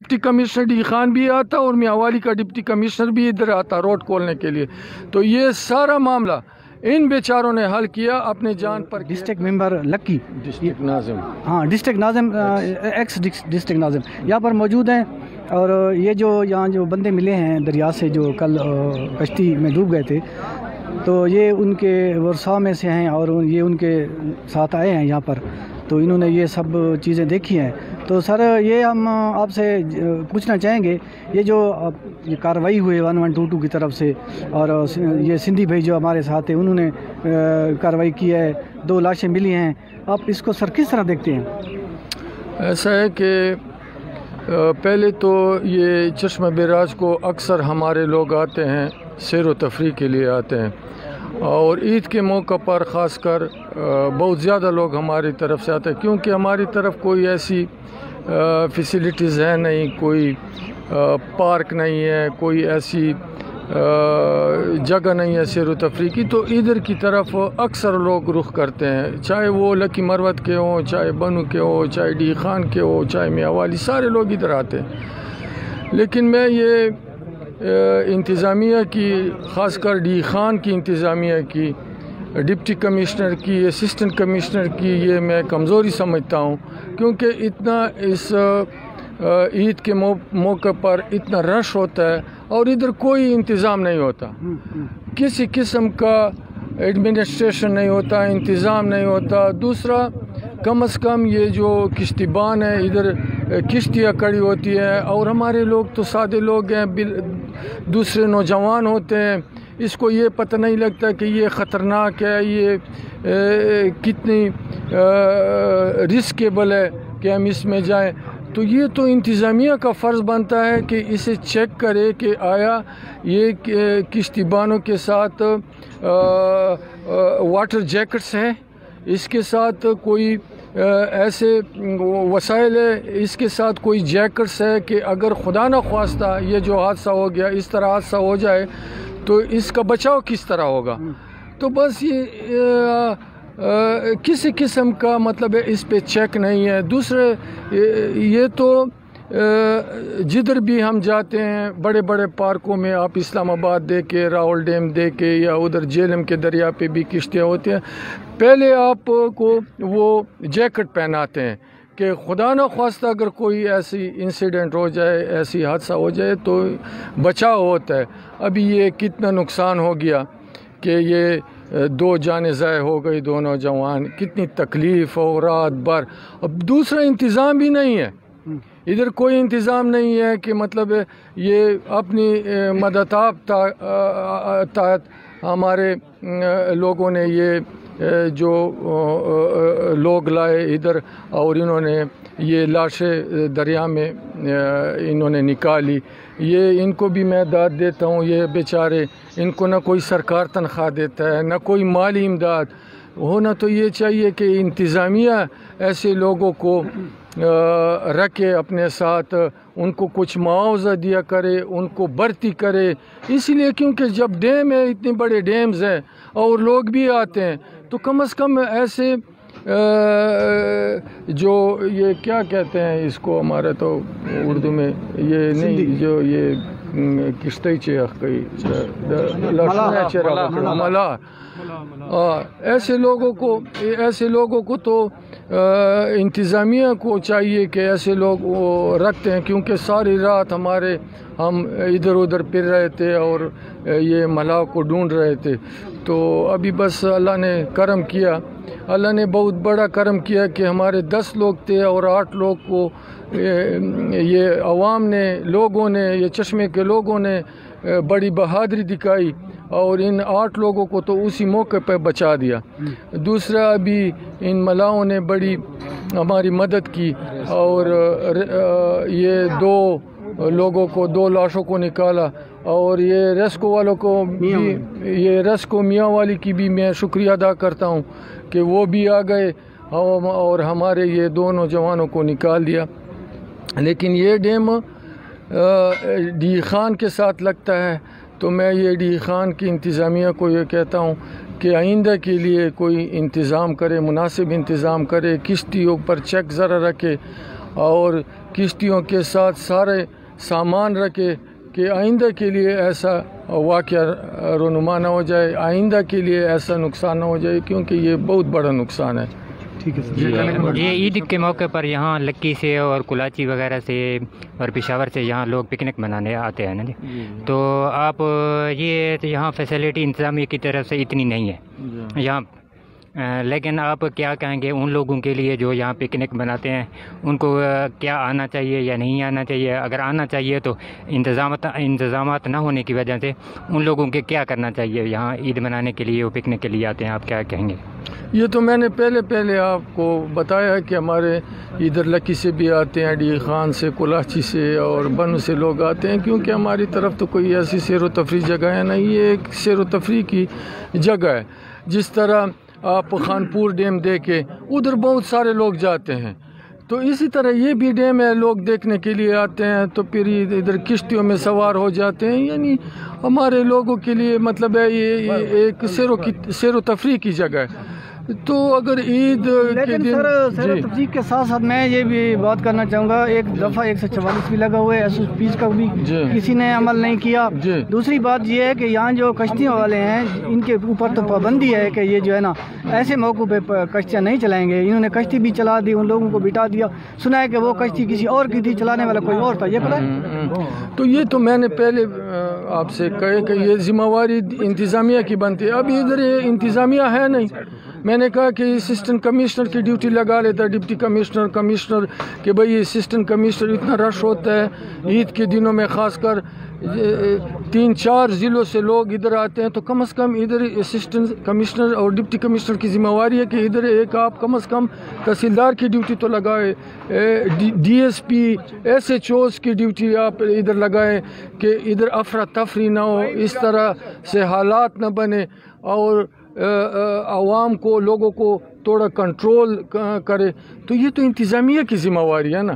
Deputy commissioner D Khan بھی آتا اور میاوالی کا ڈپٹی کمشنر بھی ادھر آتا روڈ کھولنے کے لیے. تو یہ سارا معاملہ ان بیچاروں نے حل کیا اپنے جان پر. ڈسٹرکٹ ممبر لکی، ڈسٹرکٹ ناظم، ہاں ڈسٹرکٹ ناظم، ایکس ڈسٹرکٹ ناظم یہاں پر موجود ہیں. اور یہ جو یہاں جو بندے ملے ہیں دریا سے جو کل کشتی میں ڈوب گئے تھے، تو یہ ان کے ورثاء میں سے ہیں اور یہ ان کے ساتھ آئے ہیں یہاں پر. تو انہوں نے یہ سب چیزیں دیکھی ہیں. تو سر یہ ہم آپ سے پوچھنا چاہیں گے، یہ جو یہ کارروائی ہوئی 1122 کی طرف سے، اور یہ سندھی بھائی جو ہمارے ساتھ ہیں انہوں نے کارروائی کی ہے، 2 لاشیں ملی ہیں، آپ اس کو سر کس طرح دیکھتے ہیں؟ ایسا ہے کہ پہلے تو یہ چشمہ بیراج کو اکثر ہمارے لوگ آتے ہیں، سیر و تفریح کے لیے آتے ہیں، اور عید کے موقع پر خاص کر بہت زیادہ لوگ ہماری طرف سے آتے ہیں، کیونکہ ہماری طرف کوئی ایسی فیسیلیٹیز ہیں نہیں، کوئی پارک نہیں ہے، کوئی ایسی جگہ نہیں ہے سیر و تفریح کی. تو ادھر کی طرف اکثر لوگ رخ کرتے ہیں، چاہے وہ لکی مروت کے ہوں، چاہے بنو کے ہوں، چاہے ڈی خان کے ہوں، چاہے میاوالی، سارے لوگ ادھر آتے ہیں. لیکن میں یہ انتظامیہ کی، خاص کر ڈی خان کی انتظامیہ کی، ڈپٹی کمشنر کی، اسسٹنٹ کمشنر کی، یہ میں کمزوری سمجھتا ہوں، کیونکہ اتنا اس عید کے موقع پر اتنا رش ہوتا ہے اور ادھر کوئی انتظام نہیں ہوتا، کسی قسم کا ایڈمنسٹریشن نہیں ہوتا، انتظام نہیں ہوتا. دوسرا، کم از کم یہ جو کشتی بان ہے ادھر کشتیاں کڑی ہوتی ہیں، اور ہمارے لوگ تو سادے لوگ ہیں، دوسرے نوجوان ہوتے ہیں، اس کو یہ پتہ نہیں لگتا کہ یہ خطرناک ہے، یہ کتنی رسکیبل ہے کہ ہم اس میں جائیں. تو یہ تو انتظامیہ کا فرض بنتا ہے کہ اسے چیک کرے کہ آیا یہ کشتی بانوں کے ساتھ واٹر جیکٹس ہیں، اس کے ساتھ کوئی ایسے وسائل ہے، اس کے ساتھ کوئی جیکٹس ہے کہ اگر خدا نہ خواستہ یہ جو حادثہ ہو گیا، اس طرح حادثہ ہو جائے تو اس کا بچاؤ کس طرح ہوگا. تو بس یہ کسی قسم کا مطلب ہے اس پہ چیک نہیں ہے. دوسرے یہ تو جدھر بھی ہم جاتے ہیں بڑے بڑے پارکوں میں، آپ اسلام آباد دیکھے، راول ڈیم دیکھے، یا ادھر جہلم کے دریا پہ بھی کشتیاں ہوتی ہیں، پہلے آپ کو وہ جیکٹ پہناتے ہیں کہ خدا نہ خواستہ اگر کوئی ایسی انسیڈنٹ ہو جائے، ایسی حادثہ ہو جائے تو بچاؤ ہوتا ہے. ابھی یہ کتنا نقصان ہو گیا کہ یہ 2 جانیں ضائع ہو گئی، 2 نوجوان، کتنی تکلیف ہو رات بھر. اب دوسرا انتظام بھی نہیں ہے ادھر، کوئی انتظام نہیں ہے کہ مطلب یہ اپنی مدتاب تحت ہمارے لوگوں نے یہ جو لوگ لائے ادھر، اور انہوں نے یہ لاشیں دریا میں انہوں نے نکالی. یہ ان کو بھی میں داد دیتا ہوں، یہ بیچارے، ان کو نہ کوئی سرکار تنخواہ دیتا ہے، نہ کوئی مالی امداد. ہونا تو یہ چاہیے کہ انتظامیہ ایسے لوگوں کو رکھے اپنے ساتھ، ان کو کچھ معاوضہ دیا کرے، ان کو بھرتی کرے. اسی لیے کیونکہ جب ڈیم ہے، اتنے بڑے ڈیمز ہیں اور لوگ بھی آتے ہیں، تو کم از کم ایسے جو یہ کیا کہتے ہیں اس کو، ہمارا تو اردو میں یہ نہیں، جو یہ کشتی ملا، ایسے لوگوں کو تو انتظامیہ کو چاہیے کہ ایسے لوگ رکھتے ہیں، کیونکہ ساری رات ہم ادھر ادھر پھر رہے تھے اور یہ ملاح کو ڈھونڈ رہے تھے. تو ابھی بس اللہ نے کرم کیا، اللہ نے بہت بڑا کرم کیا کہ ہمارے 10 لوگ تھے اور 8 لوگ کو یہ عوام نے، لوگوں نے، یہ چشمے کے لوگوں نے بڑی بہادری دکھائی اور ان 8 لوگوں کو تو اسی موقع پہ بچا دیا. دوسرا ابھی ان ملاحوں نے بڑی ہماری مدد کی اور یہ 2 لوگوں کو، 2 لاشوں کو نکالا. اور یہ ریسکو والوں کو بھی، یہ ریسکو میاوالی کی بھی میں شکریہ ادا کرتا ہوں کہ وہ بھی آ گئے اور ہمارے یہ 2 نوجوانوں کو نکال دیا. لیکن یہ ڈیم ڈی خان کے ساتھ لگتا ہے، تو میں یہ ڈی خان کی انتظامیہ کو یہ کہتا ہوں کہ آئندہ کے لیے کوئی انتظام کرے، مناسب انتظام کرے، کشتیوں پر چیک ذرا رکھے اور کشتیوں کے ساتھ سارے سامان رکھے کہ آئندہ کے لیے ایسا واقعہ رونما نہ ہو جائے، آئندہ کے لیے ایسا نقصان نہ ہو جائے، کیونکہ یہ بہت بڑا نقصان ہے۔ ٹھیک ہے سر۔ یہ عید کے موقع پر یہاں لکی سے اور کلاچی وغیرہ سے اور پشاور سے یہاں لوگ پکنک منانے آتے ہیں نا جی، تو آپ یہ یہاں فیسلٹی انتظامیہ کی طرف سے اتنی نہیں ہے یہاں، لیکن آپ کیا کہیں گے ان لوگوں کے لیے جو یہاں پکنک مناتے ہیں، ان کو کیا آنا چاہیے یا نہیں آنا چاہیے؟ اگر آنا چاہیے تو انتظامات نہ ہونے کی وجہ سے ان لوگوں کے کیا کرنا چاہیے یہاں عید منانے کے لیے، وہ پکنک کے لیے آتے ہیں، آپ کیا کہیں گے؟ یہ تو میں نے پہلے آپ کو بتایا کہ ہمارے ادھر لکی سے بھی آتے ہیں، ڈی خان سے، کلاچی سے اور بنو سے لوگ آتے ہیں، کیونکہ ہماری طرف تو کوئی ایسی سیر و تفریح جگہ ہے نہیں، یہ ایک سیر و تفریح کی جگہ ہے۔ جس طرح آپ خانپور ڈیم دیکھیں، ادھر بہت سارے لوگ جاتے ہیں، تو اسی طرح یہ بھی ڈیم ہے، لوگ دیکھنے کے لیے آتے ہیں، تو پھر ادھر کشتیوں میں سوار ہو جاتے ہیں، یعنی ہمارے لوگوں کے لیے مطلب ہے یہ ایک سیر و تفریح کی جگہ ہے۔ تو اگر عید کے دن سر تفریح کے ساتھ ساتھ میں یہ بھی بات کرنا چاہوں گا، ایک دفعہ 144 بھی لگا ہوا ہے، ایس پیس کا بھی کسی نے عمل نہیں کیا۔ دوسری بات یہ ہے کہ یہاں جو کشتیوں والے ہیں ان کے اوپر تو پابندی ہے کہ یہ جو ہے نا ایسے موقع پہ کشتیاں نہیں چلائیں گے، انہوں نے کشتی بھی چلا دی، ان لوگوں کو بٹھا دیا، سنا ہے کہ وہ کشتی کسی اور کی تھی، چلانے والا کوئی اور تھا، یہ پتہ ہے؟ تو یہ تو میں نے پہلے آپ سے کہے کہ یہ ذمہ واری انتظامیہ کی بنتی ہے، اب ادھر یہ انتظامیہ ہے نہیں۔ میں نے کہا کہ اسسٹنٹ کمشنر کی ڈیوٹی لگا لیتا ہے، ڈپٹی کمشنر کہ بھئی اسسٹنٹ کمشنر، اتنا رش ہوتا ہے عید کے دنوں میں، خاص کر 3-4 ضلعوں سے لوگ ادھر آتے ہیں، تو کم از کم ادھر اسسٹنٹ کمشنر اور ڈپٹی کمشنر کی ذمہ واری ہے کہ ادھر ایک آپ کم از کم تحصیلدار کی ڈیوٹی تو لگائے، ڈی ایس پی SHOs کی ڈیوٹی آپ ادھر لگائیں کہ ادھر افراتفری نہ ہو، اس طرح سے حالات نہ بنے، اور عوام کو، لوگوں کو تھوڑا کنٹرول کرے، تو یہ تو انتظامیہ کی ذمہ واری ہے نا۔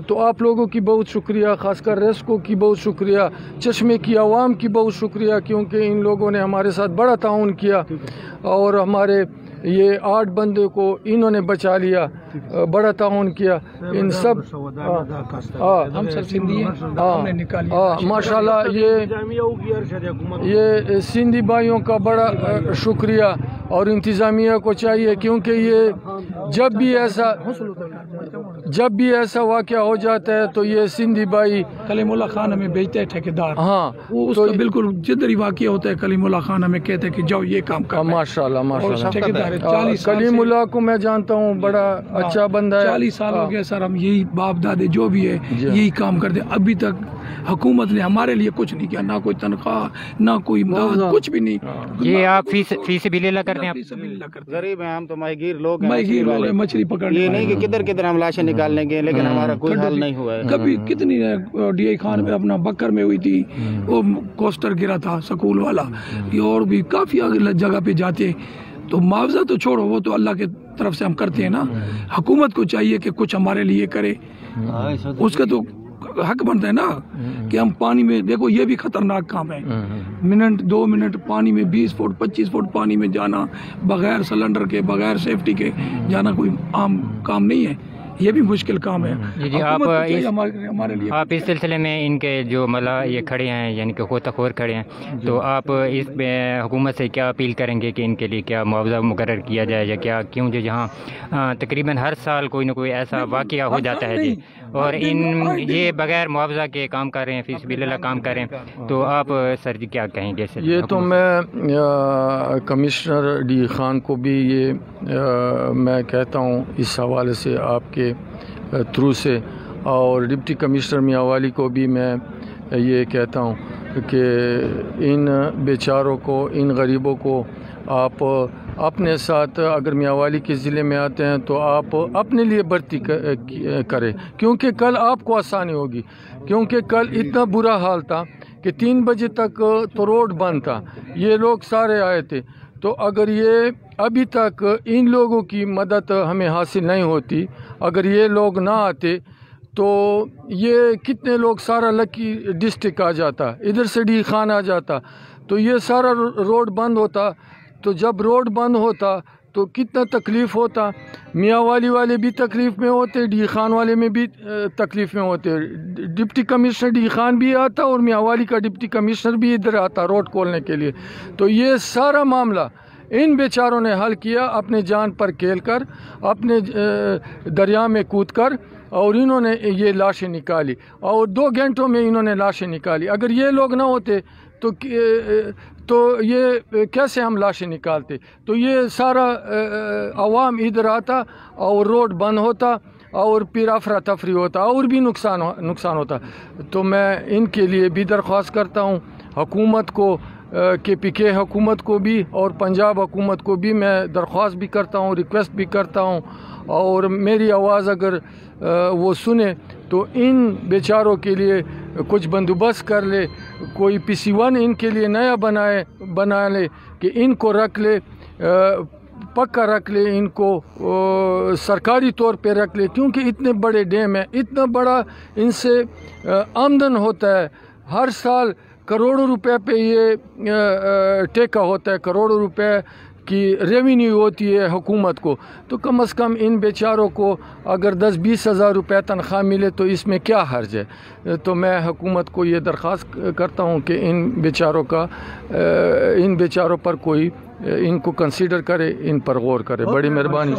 تو آپ لوگوں کی بہت شکریہ، خاص کر ریسکو کی بہت شکریہ، چشمے کی عوام کی بہت شکریہ، کیونکہ ان لوگوں نے ہمارے ساتھ بڑا تعاون کیا، اور ہمارے یہ 8 بندے کو انہوں نے بچا لیا، بڑا تعاون کیا، ان سب ماشاءاللہ یہ سندھی بھائیوں کا بڑا شکریہ، اور انتظامیہ کو چاہیے، کیونکہ یہ جب بھی ایسا واقعہ ہو جاتا ہے تو یہ سندھی بھائی کلیم اللہ خان ہمیں بھیجتے ہیں ٹھیکیدار، ہاں اس کا بالکل جدھر ہی واقعہ ہوتا ہے کلیم اللہ خان ہمیں کہتے ہیں کہ جاؤ یہ کام کرو۔ ماشاءاللہ ٹھیکیدار 40 سال کلیم اللہ کو میں جانتا ہوں، بڑا اچھا بندہ ہے، 40 سال ہو گئے سر، ہم یہی باپ دادے جو بھی ہے یہی کام کرتے، ابھی تک حکومت نے ہمارے لیے کچھ نہیں کیا، نہ کوئی تنخواہ، نہ کوئی امداد، کچھ بھی نہیں۔ یہ آپ فیس بل کرتے ہیں؟ غریب ہیں ہم تو، ماہی گیر لوگ ہیں، مچھلی پکڑنے، یہ نہیں کہ کدھر ہم لاشیں نکال لیں گے، لیکن ہمارا کوئی حل نہیں ہوا ہے۔ کبھی کتنی ڈی آئی خان میں اپنا بکر میں ہوئی تھی، وہ کوسٹر گرا تھا سکول والا، یہ اور بھی کافی جگہ پہ جاتے، تو معاوضہ تو چھوڑو، وہ تو اللہ کے طرف سے ہم کرتے ہیں نا، حکومت کو چاہیے کہ کچھ ہمارے لیے کرے، اس کا تو حق بنتا ہے نا کہ ہم پانی میں، دیکھو یہ بھی خطرناک کام ہے، 2 منٹ پانی میں 20 فٹ 25 فٹ پانی میں جانا، بغیر سلنڈر کے، بغیر سیفٹی کے جانا کوئی عام کام نہیں ہے، یہ بھی مشکل کام ہے۔ جی آپ اس سلسلے میں ان کے جو یہ کھڑے ہیں، یعنی کہ غوطہ خور کھڑے ہیں، تو آپ اس میں حکومت سے کیا اپیل کریں گے کہ ان کے لیے کیا معاوضہ مقرر کیا جائے یا کیا؟ کیوں جو جہاں تقریباً ہر سال کوئی نہ کوئی ایسا واقعہ ہو جاتا ہے جی، اور یہ بغیر معاوضہ کے کام کر رہے ہیں، فی سبیل اللہ کام کر رہے ہیں، تو آپ سر جی کیا کہیں گے؟ یہ تو میں کمشنر ڈی خان کو بھی یہ میں کہتا ہوں اس حوالے سے آپ کے تھرو سے، اور ڈپٹی کمشنر میاں والی کو بھی میں یہ کہتا ہوں کہ ان بیچاروں کو، ان غریبوں کو آپ اپنے ساتھ، اگر میاں والی کے ضلع میں آتے ہیں تو آپ اپنے لیے بھرتی کریں، کیونکہ کل آپ کو آسانی ہوگی، کیونکہ کل اتنا برا حال تھا کہ 3 بجے تک تو روڈ بند تھا، یہ لوگ سارے آئے تھے، تو اگر یہ ابھی تک ان لوگوں کی مدد ہمیں حاصل نہیں ہوتی، اگر یہ لوگ نہ آتے تو یہ کتنے لوگ، سارا لکی ڈسٹرکٹ آ جاتا، ادھر سے ڈی خان آ جاتا، تو یہ سارا روڈ بند ہوتا، تو جب روڈ بند ہوتا تو کتنا تکلیف ہوتا. میاں والی والے بھی تکلیف میں ہوتے, ڈی خان والے میں بھی تکلیف میں ہوتے. ڈپٹی کمشنر ڈی خان بھی آتا اور میاں والی کا ڈپٹی کمشنر بھی ادھر آتا روڈ کھولنے کے لیے. تو یہ سارا معاملہ ان بیچاروں نے حل کیا اپنے جان پر کھیل کر, اپنے دریا میں کود کر, اور انہوں نے یہ لاشیں نکالی اور 2 گھنٹوں میں انہوں نے لاشیں نکالی. اگر یہ لوگ نہ ہوتے تو یہ کیسے ہم لاشیں نکالتے؟ تو یہ سارا عوام ادھر آتا اور روڈ بند ہوتا اور پھر افراتفری ہوتا اور بھی نقصان ہوتا. تو میں ان کے لیے بھی درخواست کرتا ہوں حکومت کو, KPK حکومت کو بھی اور پنجاب حکومت کو بھی میں درخواست بھی کرتا ہوں, ریکویسٹ بھی کرتا ہوں, اور میری آواز اگر وہ سنے تو ان بیچاروں کے لیے کچھ بندوبست کر لے, کوئی PC1 ان کے لیے نیا بنا لے کہ ان کو رکھ لے, پکا رکھ لے, ان کو سرکاری طور پہ رکھ لے, کیونکہ اتنے بڑے ڈیم ہیں, اتنا بڑا ان سے آمدن ہوتا ہے. ہر سال کروڑوں روپے پہ یہ ٹیکہ ہوتا ہے, کروڑوں روپے کی ریونیو ہوتی ہے حکومت کو. تو کم از کم ان بیچاروں کو اگر 10-20 ہزار روپے تنخواہ ملے تو اس میں کیا حرج ہے؟ تو میں حکومت کو یہ درخواست کرتا ہوں کہ ان بیچاروں پر کوئی ان کو کنسیڈر کرے, ان پر غور کرے. بڑی مہربانی.